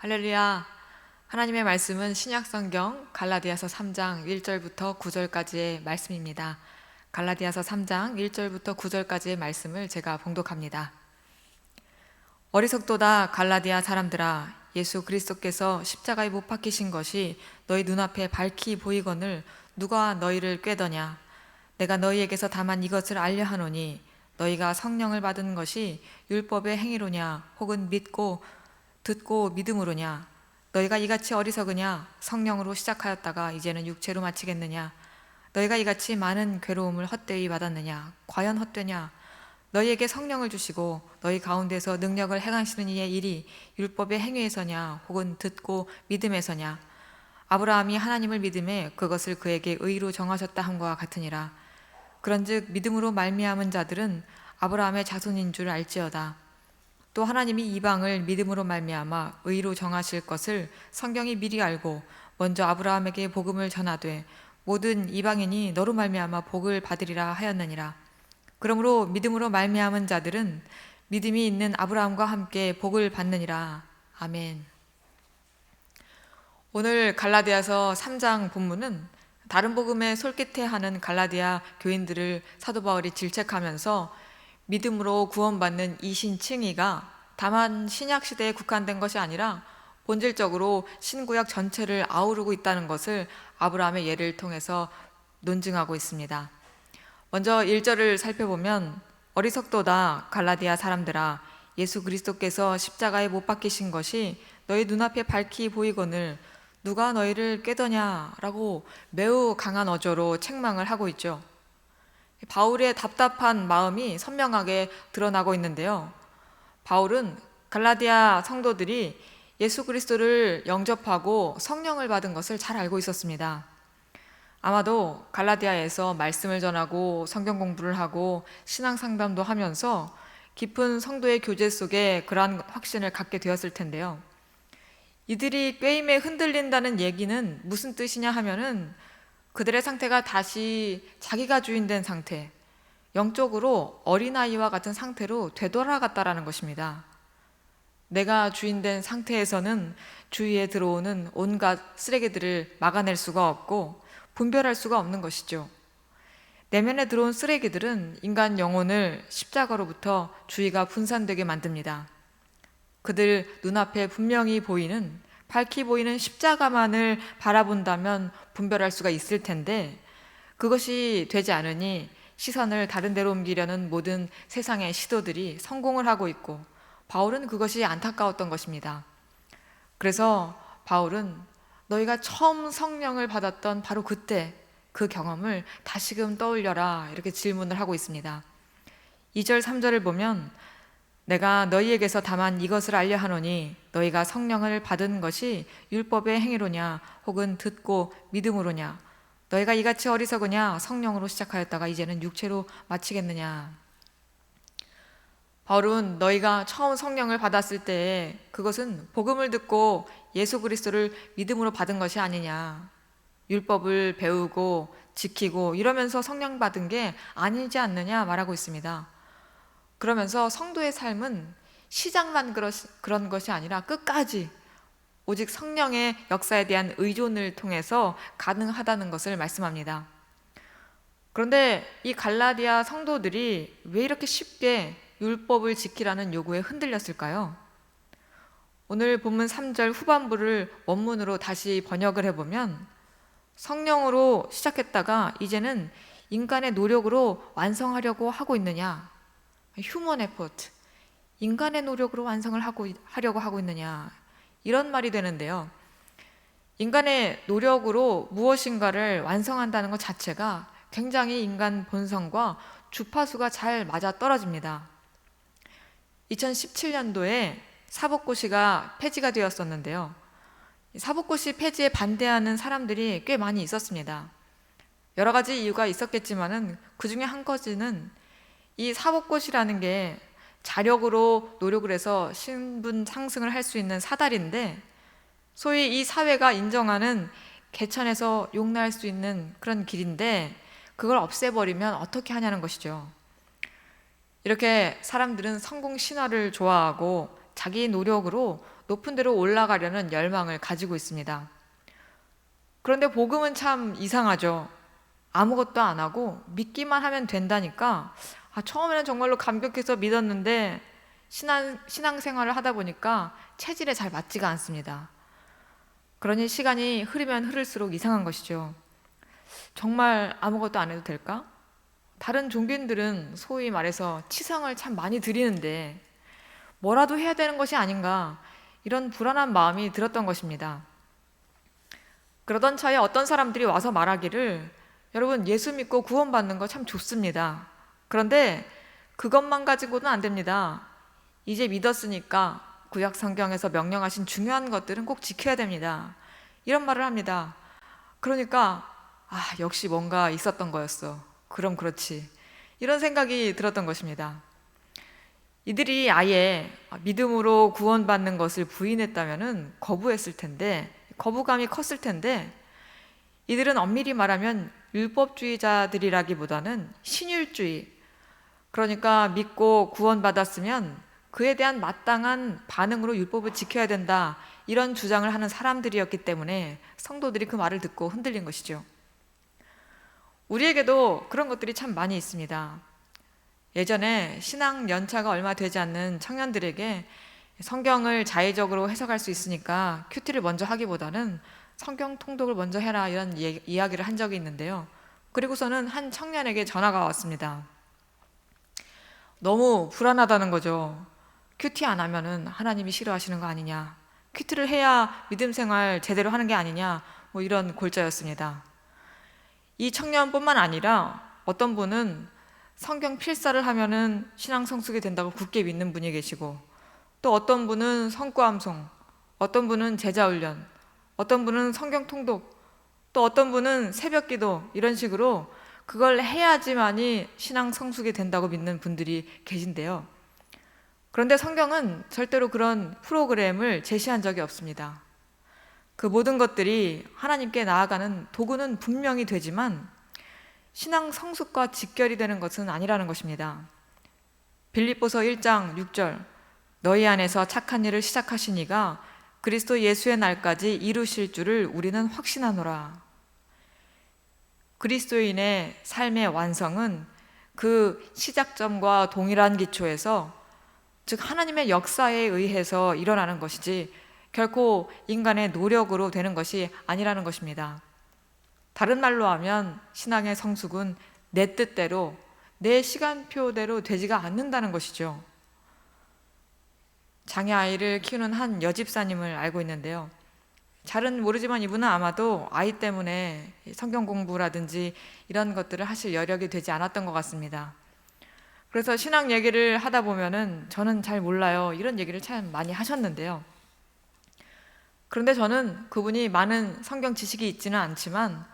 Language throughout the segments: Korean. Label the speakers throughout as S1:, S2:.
S1: 할렐루야. 하나님의 말씀은 신약성경 갈라디아서 3장 1절부터 9절까지의 말씀입니다. 갈라디아서 3장 1절부터 9절까지의 말씀을 제가 봉독합니다. 어리석도다 갈라디아 사람들아, 예수 그리스도께서 십자가에 못 박히신 것이 너희 눈앞에 밝히 보이거늘 누가 너희를 꾀더냐. 내가 너희에게서 다만 이것을 알려 하노니 너희가 성령을 받은 것이 율법의 행위로냐 혹은 듣고 믿음으로냐. 너희가 이같이 어리석으냐. 성령으로 시작하였다가 이제는 육체로 마치겠느냐. 너희가 이같이 많은 괴로움을 헛되이 받았느냐. 과연 헛되냐. 너희에게 성령을 주시고 너희 가운데서 능력을 행하시는 이의 일이 율법의 행위에서냐 혹은 듣고 믿음에서냐. 아브라함이 하나님을 믿음에 그것을 그에게 의로 정하셨다 함과 같으니라. 그런즉 믿음으로 말미암은 자들은 아브라함의 자손인 줄 알지어다. 또 하나님이 이방을 믿음으로 말미암아 의로 정하실 것을 성경이 미리 알고 먼저 아브라함에게 복음을 전하되 모든 이방인이 너로 말미암아 복을 받으리라 하였느니라. 그러므로 믿음으로 말미암은 자들은 믿음이 있는 아브라함과 함께 복을 받느니라. 아멘. 오늘 갈라디아서 3장 본문은 다른 복음에 솔깃해하는 갈라디아 교인들을 사도 바울이 질책하면서 믿음으로 구원받는 이 신칭의가 다만 신약시대에 국한된 것이 아니라 본질적으로 신구약 전체를 아우르고 있다는 것을 아브라함의 예를 통해서 논증하고 있습니다. 먼저 1절을 살펴보면 어리석도다 갈라디아 사람들아, 예수 그리스도께서 십자가에 못 박히신 것이 너희 눈앞에 밝히 보이거늘 누가 너희를 꾀더냐라고 매우 강한 어조로 책망을 하고 있죠. 바울의 답답한 마음이 선명하게 드러나고 있는데요. 바울은 갈라디아 성도들이 예수 그리스도를 영접하고 성령을 받은 것을 잘 알고 있었습니다. 아마도 갈라디아에서 말씀을 전하고 성경 공부를 하고 신앙 상담도 하면서 깊은 성도의 교제 속에 그러한 확신을 갖게 되었을 텐데요. 이들이 꾀임에 흔들린다는 얘기는 무슨 뜻이냐 하면은 그들의 상태가 다시 자기가 주인된 상태, 영적으로 어린아이와 같은 상태로 되돌아갔다라는 것입니다. 내가 주인된 상태에서는 주위에 들어오는 온갖 쓰레기들을 막아낼 수가 없고 분별할 수가 없는 것이죠. 내면에 들어온 쓰레기들은 인간 영혼을 십자가로부터 주의가 분산되게 만듭니다. 그들 눈앞에 분명히 보이는, 밝히 보이는 십자가만을 바라본다면 분별할 수가 있을 텐데 그것이 되지 않으니 시선을 다른 데로 옮기려는 모든 세상의 시도들이 성공을 하고 있고 바울은 그것이 안타까웠던 것입니다. 그래서 바울은 너희가 처음 성령을 받았던 바로 그때 그 경험을 다시금 떠올려라 이렇게 질문을 하고 있습니다. 2절 3절을 보면 내가 너희에게서 다만 이것을 알려 하노니 너희가 성령을 받은 것이 율법의 행위로냐 혹은 듣고 믿음으로냐. 너희가 이같이 어리석으냐. 성령으로 시작하였다가 이제는 육체로 마치겠느냐. 바울은 너희가 처음 성령을 받았을 때에 그것은 복음을 듣고 예수 그리스도를 믿음으로 받은 것이 아니냐. 율법을 배우고 지키고 이러면서 성령 받은 게 아니지 않느냐 말하고 있습니다. 그러면서 성도의 삶은 시작만 그런 것이 아니라 끝까지 오직 성령의 역사에 대한 의존을 통해서 가능하다는 것을 말씀합니다. 그런데 이 갈라디아 성도들이 왜 이렇게 쉽게 율법을 지키라는 요구에 흔들렸을까요? 오늘 본문 3절 후반부를 원문으로 다시 번역을 해보면 성령으로 시작했다가 이제는 인간의 노력으로 완성하려고 하고 있느냐, 휴먼 에포트, 인간의 노력으로 완성을 하려고 하고 있느냐, 이런 말이 되는데요. 인간의 노력으로 무엇인가를 완성한다는 것 자체가 굉장히 인간 본성과 주파수가 잘 맞아 떨어집니다. 2017년도에 사법고시가 폐지가 되었었는데요. 사법고시 폐지에 반대하는 사람들이 꽤 많이 있었습니다. 여러 가지 이유가 있었겠지만은 그 중에 한 가지는 이 사법고시라는 게 자력으로 노력을 해서 신분 상승을 할 수 있는 사다리인데 소위 이 사회가 인정하는 개천에서 용나할 수 있는 그런 길인데 그걸 없애버리면 어떻게 하냐는 것이죠. 이렇게 사람들은 성공 신화를 좋아하고 자기 노력으로 높은 데로 올라가려는 열망을 가지고 있습니다. 그런데 복음은 참 이상하죠. 아무것도 안 하고 믿기만 하면 된다니까 처음에는 정말로 감격해서 믿었는데 신앙생활을 하다 보니까 체질에 잘 맞지가 않습니다. 그러니 시간이 흐르면 흐를수록 이상한 것이죠. 정말 아무것도 안 해도 될까? 다른 종교인들은 소위 말해서 치성을 참 많이 드리는데 뭐라도 해야 되는 것이 아닌가, 이런 불안한 마음이 들었던 것입니다. 그러던 차에 어떤 사람들이 와서 말하기를, 여러분 예수 믿고 구원받는 거 참 좋습니다. 그런데 그것만 가지고는 안 됩니다. 이제 믿었으니까 구약 성경에서 명령하신 중요한 것들은 꼭 지켜야 됩니다. 이런 말을 합니다. 그러니까 역시 뭔가 있었던 거였어. 그럼 그렇지. 이런 생각이 들었던 것입니다. 이들이 아예 믿음으로 구원받는 것을 부인했다면 거부했을 텐데, 거부감이 컸을 텐데, 이들은 엄밀히 말하면 율법주의자들이라기보다는 신율주의, 그러니까 믿고 구원받았으면 그에 대한 마땅한 반응으로 율법을 지켜야 된다, 이런 주장을 하는 사람들이었기 때문에 성도들이 그 말을 듣고 흔들린 것이죠. 우리에게도 그런 것들이 참 많이 있습니다. 예전에 신앙 연차가 얼마 되지 않는 청년들에게 성경을 자의적으로 해석할 수 있으니까 큐티를 먼저 하기보다는 성경 통독을 먼저 해라, 이런 이야기를 한 적이 있는데요. 그리고서는 한 청년에게 전화가 왔습니다. 너무 불안하다는 거죠. 큐티 안 하면은 하나님이 싫어하시는 거 아니냐, 큐티를 해야 믿음 생활 제대로 하는 게 아니냐, 이런 골자였습니다. 이 청년뿐만 아니라 어떤 분은 성경 필사를 하면은 신앙 성숙이 된다고 굳게 믿는 분이 계시고, 또 어떤 분은 성구암송, 어떤 분은 제자훈련, 어떤 분은 성경 통독, 또 어떤 분은 새벽기도, 이런 식으로 그걸 해야지만이 신앙 성숙이 된다고 믿는 분들이 계신데요. 그런데 성경은 절대로 그런 프로그램을 제시한 적이 없습니다. 그 모든 것들이 하나님께 나아가는 도구는 분명히 되지만 신앙 성숙과 직결이 되는 것은 아니라는 것입니다. 빌립보서 1장 6절, 너희 안에서 착한 일을 시작하신 이가 그리스도 예수의 날까지 이루실 줄을 우리는 확신하노라. 그리스도인의 삶의 완성은 그 시작점과 동일한 기초에서, 즉 하나님의 역사에 의해서 일어나는 것이지 결코 인간의 노력으로 되는 것이 아니라는 것입니다. 다른 말로 하면 신앙의 성숙은 내 뜻대로, 내 시간표대로 되지가 않는다는 것이죠. 장애아이를 키우는 한 여집사님을 알고 있는데요. 잘은 모르지만 이분은 아마도 아이 때문에 성경 공부라든지 이런 것들을 하실 여력이 되지 않았던 것 같습니다. 그래서 신앙 얘기를 하다 보면은 저는 잘 몰라요, 이런 얘기를 참 많이 하셨는데요. 그런데 저는 그분이 많은 성경 지식이 있지는 않지만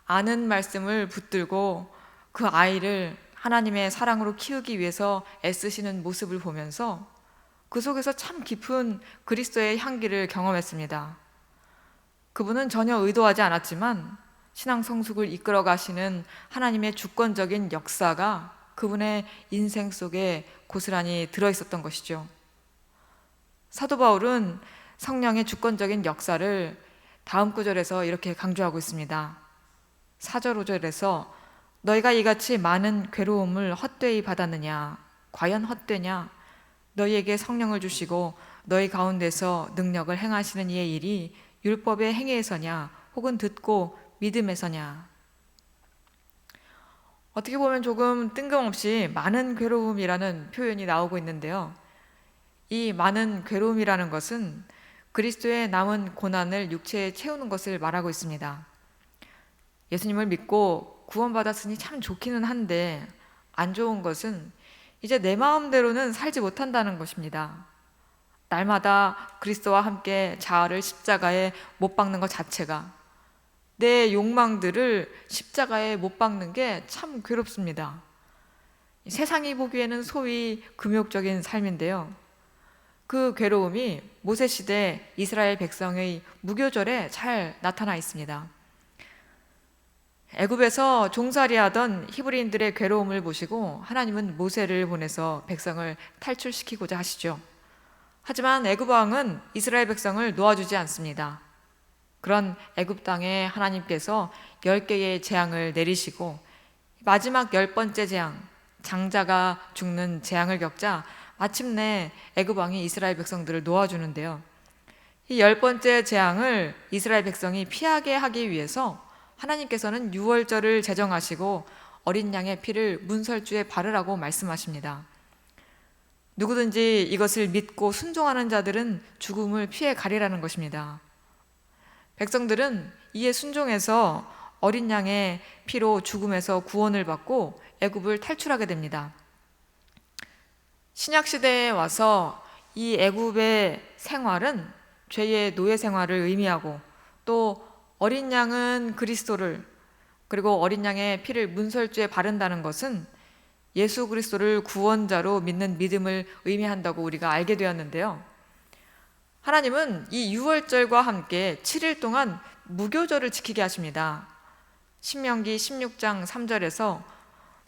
S1: 아는 말씀을 붙들고 그 아이를 하나님의 사랑으로 키우기 위해서 애쓰시는 모습을 보면서 그 속에서 참 깊은 그리스도의 향기를 경험했습니다. 그분은 전혀 의도하지 않았지만 신앙 성숙을 이끌어 가시는 하나님의 주권적인 역사가 그분의 인생 속에 고스란히 들어있었던 것이죠. 사도 바울은 성령의 주권적인 역사를 다음 구절에서 이렇게 강조하고 있습니다. 4절 5절에서 너희가 이같이 많은 괴로움을 헛되이 받았느냐, 과연 헛되냐, 너희에게 성령을 주시고 너희 가운데서 능력을 행하시는 이의 일이 율법의 행위에서냐 혹은 듣고 믿음에서냐. 어떻게 보면 조금 뜬금없이 많은 괴로움이라는 표현이 나오고 있는데요. 이 많은 괴로움이라는 것은 그리스도의 남은 고난을 육체에 채우는 것을 말하고 있습니다. 예수님을 믿고 구원받았으니 참 좋기는 한데 안 좋은 것은 이제 내 마음대로는 살지 못한다는 것입니다. 날마다 그리스도와 함께 자아를 십자가에 못 박는 것 자체가, 내 욕망들을 십자가에 못 박는 게 참 괴롭습니다. 세상이 보기에는 소위 금욕적인 삶인데요. 그 괴로움이 모세시대 이스라엘 백성의 무교절에 잘 나타나 있습니다. 애굽에서 종살이하던 히브리인들의 괴로움을 보시고 하나님은 모세를 보내서 백성을 탈출시키고자 하시죠. 하지만 애굽 왕은 이스라엘 백성을 놓아주지 않습니다. 그런 애굽 땅에 하나님께서 10개의 재앙을 내리시고 마지막 10번째 재앙, 장자가 죽는 재앙을 겪자 마침내 애굽 왕이 이스라엘 백성들을 놓아주는데요. 이 10번째 재앙을 이스라엘 백성이 피하게 하기 위해서 하나님께서는 유월절을 제정하시고 어린 양의 피를 문설주에 바르라고 말씀하십니다. 누구든지 이것을 믿고 순종하는 자들은 죽음을 피해 가리라는 것입니다. 백성들은 이에 순종해서 어린 양의 피로 죽음에서 구원을 받고 애굽을 탈출하게 됩니다. 신약 시대에 와서 이 애굽의 생활은 죄의 노예 생활을 의미하고 또 어린 양은 그리스도를 그리고 어린 양의 피를 문설주에 바른다는 것은 예수 그리스도를 구원자로 믿는 믿음을 의미한다고 우리가 알게 되었는데요. 하나님은 이 유월절과 함께 7일 동안 무교절을 지키게 하십니다. 신명기 16장 3절에서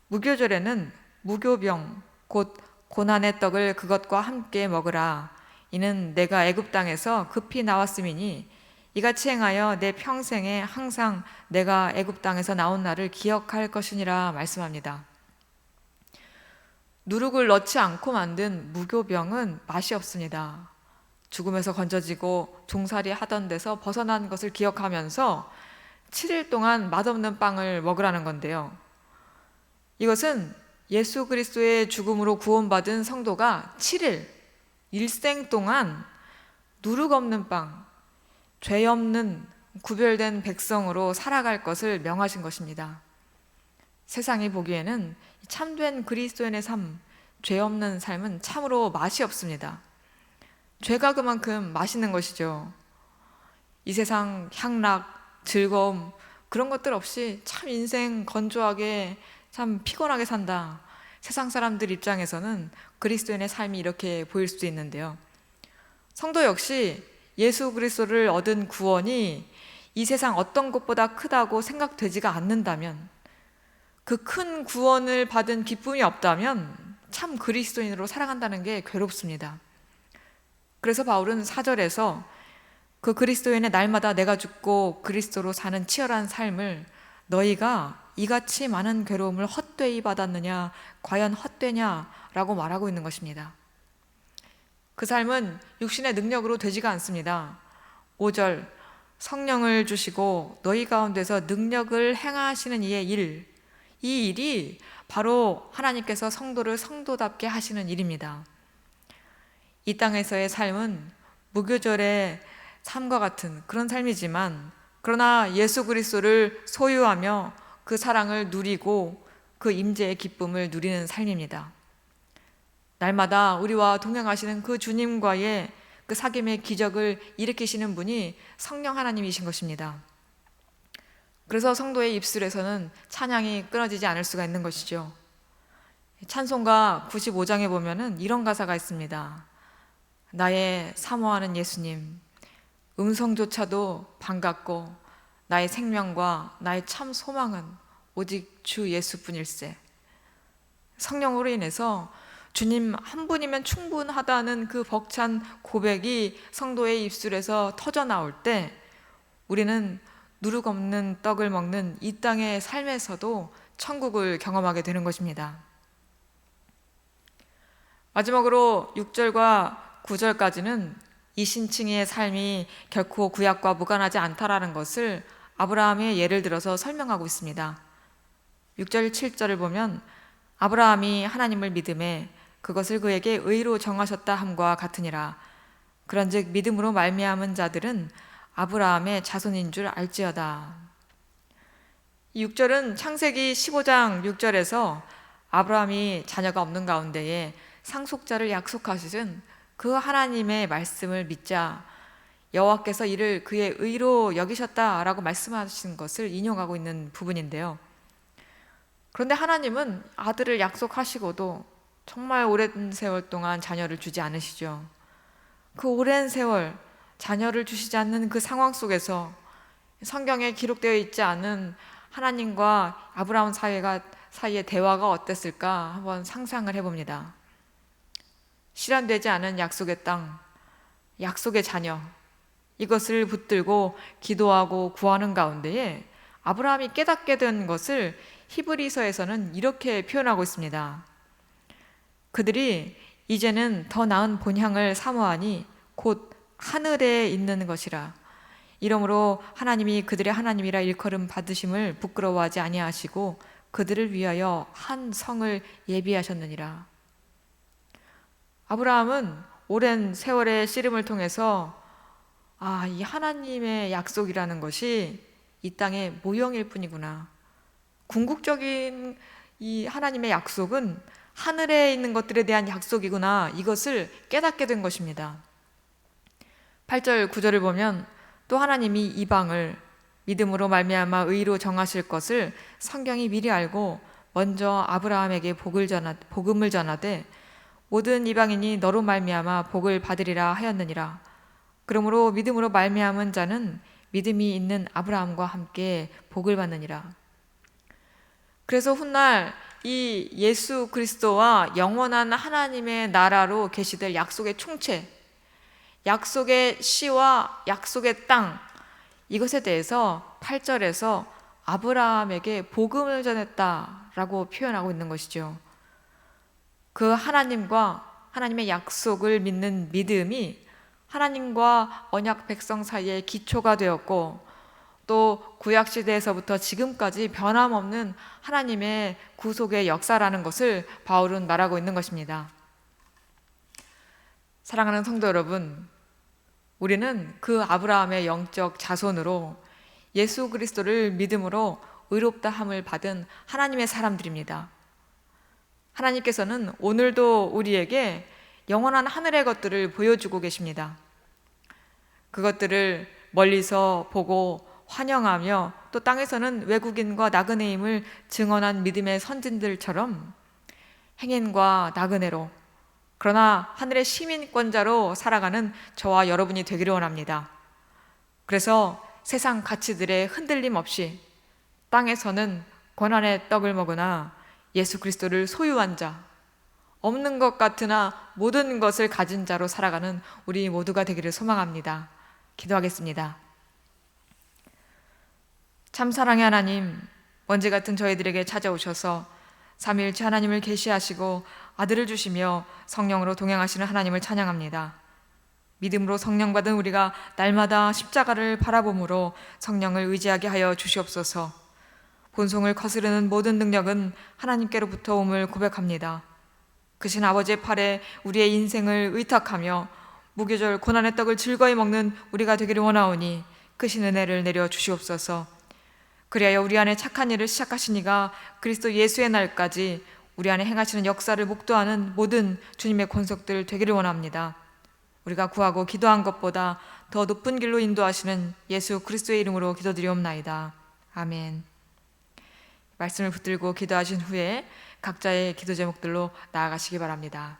S1: 무교절에는 무교병 곧 고난의 떡을 그것과 함께 먹으라. 이는 내가 애굽 땅에서 급히 나왔음이니 이같이 행하여 내 평생에 항상 내가 애굽 땅에서 나온 날을 기억할 것이니라 말씀합니다. 누룩을 넣지 않고 만든 무교병은 맛이 없습니다. 죽음에서 건져지고 종살이 하던 데서 벗어난 것을 기억하면서 7일 동안 맛없는 빵을 먹으라는 건데요. 이것은 예수 그리스도의 죽음으로 구원받은 성도가 7일, 일생 동안 누룩 없는 빵, 죄 없는 구별된 백성으로 살아갈 것을 명하신 것입니다. 세상이 보기에는 참된 그리스도인의 삶, 죄 없는 삶은 참으로 맛이 없습니다. 죄가 그만큼 맛있는 것이죠. 이 세상 향락, 즐거움 그런 것들 없이 참 인생 건조하게 참 피곤하게 산다. 세상 사람들 입장에서는 그리스도인의 삶이 이렇게 보일 수도 있는데요. 성도 역시 예수 그리스도를 얻은 구원이 이 세상 어떤 것보다 크다고 생각되지가 않는다면, 그 큰 구원을 받은 기쁨이 없다면 참 그리스도인으로 살아간다는 게 괴롭습니다. 그래서 바울은 4절에서 그 그리스도인의 날마다 내가 죽고 그리스도로 사는 치열한 삶을 너희가 이같이 많은 괴로움을 헛되이 받았느냐, 과연 헛되냐 라고 말하고 있는 것입니다. 그 삶은 육신의 능력으로 되지가 않습니다. 5절 성령을 주시고 너희 가운데서 능력을 행하시는 이의 일, 이 일이 바로 하나님께서 성도를 성도답게 하시는 일입니다. 이 땅에서의 삶은 무교절의 삶과 같은 그런 삶이지만, 그러나 예수 그리스도를 소유하며 그 사랑을 누리고 그 임재의 기쁨을 누리는 삶입니다. 날마다 우리와 동행하시는 그 주님과의 그 사귐의 기적을 일으키시는 분이 성령 하나님이신 것입니다. 그래서 성도의 입술에서는 찬양이 끊어지지 않을 수가 있는 것이죠. 찬송가 95장에 보면은 이런 가사가 있습니다. 나의 사모하는 예수님, 음성조차도 반갑고 나의 생명과 나의 참 소망은 오직 주 예수뿐일세. 성령으로 인해서 주님 한 분이면 충분하다는 그 벅찬 고백이 성도의 입술에서 터져 나올 때 우리는 누룩 없는 떡을 먹는 이 땅의 삶에서도 천국을 경험하게 되는 것입니다. 마지막으로 6절과 9절까지는 이 신칭이의 삶이 결코 구약과 무관하지 않다라는 것을 아브라함의 예를 들어서 설명하고 있습니다. 6절 7절을 보면 아브라함이 하나님을 믿음에 그것을 그에게 의로 정하셨다 함과 같으니라. 그런즉 믿음으로 말미암은 자들은 아브라함의 자손인 줄 알지어다. 이 6절은 창세기 15장 6절에서 아브라함이 자녀가 없는 가운데에 상속자를 약속하시는 그 하나님의 말씀을 믿자 여호와께서 이를 그의 의로 여기셨다라고 말씀하신 것을 인용하고 있는 부분인데요. 그런데 하나님은 아들을 약속하시고도 정말 오랜 세월 동안 자녀를 주지 않으시죠. 그 오랜 세월 자녀를 주시지 않는 그 상황 속에서 성경에 기록되어 있지 않은 하나님과 아브라함 사이의 대화가 어땠을까 한번 상상을 해봅니다. 실현되지 않은 약속의 땅, 약속의 자녀, 이것을 붙들고 기도하고 구하는 가운데에 아브라함이 깨닫게 된 것을 히브리서에서는 이렇게 표현하고 있습니다. 그들이 이제는 더 나은 본향을 사모하니 곧 하늘에 있는 것이라. 이러므로 하나님이 그들의 하나님이라 일컬음 받으심을 부끄러워하지 아니하시고 그들을 위하여 한 성을 예비하셨느니라. 아브라함은 오랜 세월의 씨름을 통해서 이 하나님의 약속이라는 것이 이 땅의 모형일 뿐이구나. 궁극적인 이 하나님의 약속은 하늘에 있는 것들에 대한 약속이구나. 이것을 깨닫게 된 것입니다. 8절 9절을 보면 또 하나님이 이방을 믿음으로 말미암아 의로 정하실 것을 성경이 미리 알고 먼저 아브라함에게 복음을 전하되 모든 이방인이 너로 말미암아 복을 받으리라 하였느니라. 그러므로 믿음으로 말미암은 자는 믿음이 있는 아브라함과 함께 복을 받느니라. 그래서 훗날 이 예수 그리스도와 영원한 하나님의 나라로 계시될 약속의 총체, 약속의 씨와 약속의 땅, 이것에 대해서 8절에서 아브라함에게 복음을 전했다라고 표현하고 있는 것이죠. 그 하나님과 하나님의 약속을 믿는 믿음이 하나님과 언약 백성 사이의 기초가 되었고 또 구약시대에서부터 지금까지 변함없는 하나님의 구속의 역사라는 것을 바울은 말하고 있는 것입니다. 사랑하는 성도 여러분, 우리는 그 아브라함의 영적 자손으로 예수 그리스도를 믿음으로 의롭다 함을 받은 하나님의 사람들입니다. 하나님께서는 오늘도 우리에게 영원한 하늘의 것들을 보여주고 계십니다. 그것들을 멀리서 보고 환영하며 또 땅에서는 외국인과 나그네임을 증언한 믿음의 선진들처럼 행인과 나그네로, 그러나 하늘의 시민권자로 살아가는 저와 여러분이 되기를 원합니다. 그래서 세상 가치들의 흔들림 없이 땅에서는 고난의 떡을 먹으나 예수 그리스도를 소유한 자, 없는 것 같으나 모든 것을 가진 자로 살아가는 우리 모두가 되기를 소망합니다. 기도하겠습니다. 참 사랑의 하나님, 먼지 같은 저희들에게 찾아오셔서 삼위일체 하나님을 계시하시고 아들을 주시며 성령으로 동행하시는 하나님을 찬양합니다. 믿음으로 성령 받은 우리가 날마다 십자가를 바라봄으로 성령을 의지하게 하여 주시옵소서. 본성을 거스르는 모든 능력은 하나님께로부터 옴을 고백합니다. 크신 아버지의 팔에 우리의 인생을 의탁하며 무교절 고난의 떡을 즐거이 먹는 우리가 되기를 원하오니 크신 은혜를 내려 주시옵소서. 그리하여 우리 안에 착한 일을 시작하신 이가 그리스도 예수의 날까지 우리 안에 행하시는 역사를 목도하는 모든 주님의 권속들 되기를 원합니다. 우리가 구하고 기도한 것보다 더 높은 길로 인도하시는 예수 그리스도의 이름으로 기도드리옵나이다. 아멘. 말씀을 붙들고 기도하신 후에 각자의 기도 제목들로 나아가시기 바랍니다.